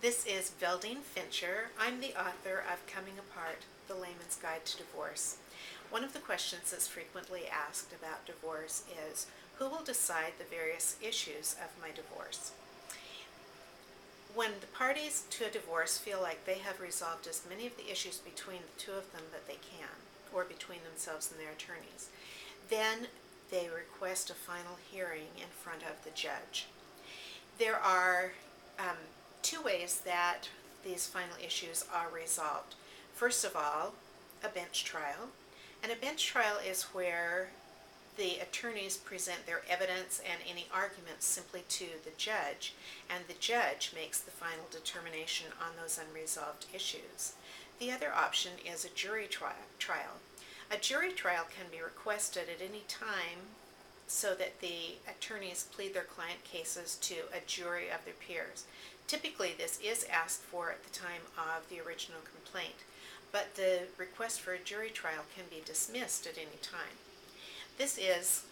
This is Veldine Fincher. I'm the author of Coming Apart, The Layman's Guide to Divorce. One of the questions that's frequently asked about divorce is, who will decide the various issues of my divorce? When the parties to a divorce feel like they have resolved as many of the issues between the two of them that they can, or between themselves and their attorneys, then they request a final hearing in front of the judge. There are two ways that these final issues are resolved. First of all, a bench trial. And a bench trial is where the attorneys present their evidence and any arguments simply to the judge, and the judge makes the final determination on those unresolved issues. The other option is a jury trial. A jury trial can be requested at any time so that the attorneys plead their client cases to a jury of their peers. Typically, this is asked for at the time of the original complaint, but the request for a jury trial can be dismissed at any time. This is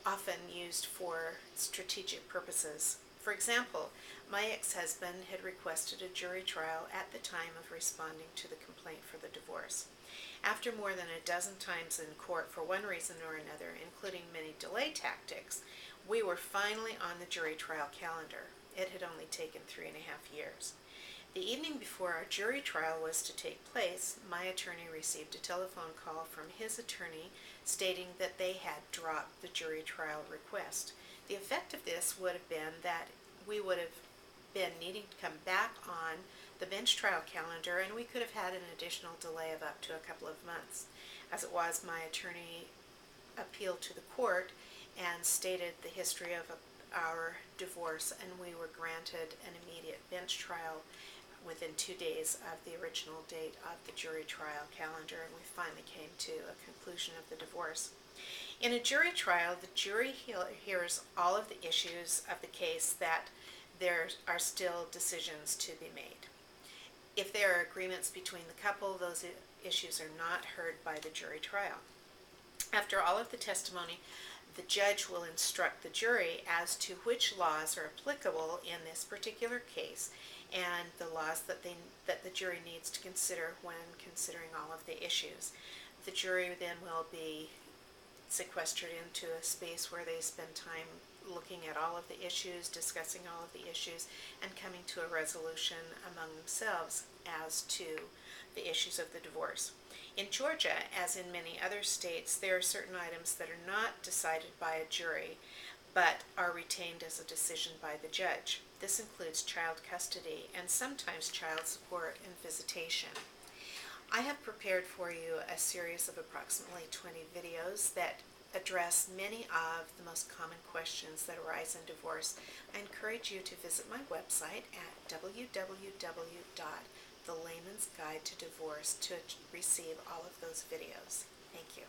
often used for strategic purposes. For example, my ex-husband had requested a jury trial at the time of responding to the complaint for the divorce. After more than a dozen times in court for one reason or another, including many delay tactics, we were finally on the jury trial calendar. It had only taken 3.5 years. The evening before our jury trial was to take place, my attorney received a telephone call from his attorney stating that they had dropped the jury trial request. The effect of this would have been that we would have been needing to come back on the bench trial calendar, and we could have had an additional delay of up to a couple of months. As it was, my attorney appealed to the court and stated the history of our divorce, and we were granted an immediate bench trial within 2 days of the original date of the jury trial calendar, and we finally came to a conclusion of the divorce. In a jury trial, the jury hears all of the issues of the case that there are still decisions to be made. If there are agreements between the couple, those issues are not heard by the jury trial. After all of the testimony, the judge will instruct the jury as to which laws are applicable in this particular case and the laws that the jury needs to consider when considering all of the issues. The jury then will be sequestered into a space where they spend time looking at all of the issues, discussing all of the issues, and coming to a resolution among themselves as to the issues of the divorce. In Georgia, as in many other states, there are certain items that are not decided by a jury, but are retained as a decision by the judge. This includes child custody and sometimes child support and visitation. I have prepared for you a series of approximately 20 videos that address many of the most common questions that arise in divorce. I encourage you to visit my website at www.thelaymansguidetodivorce to receive all of those videos. Thank you.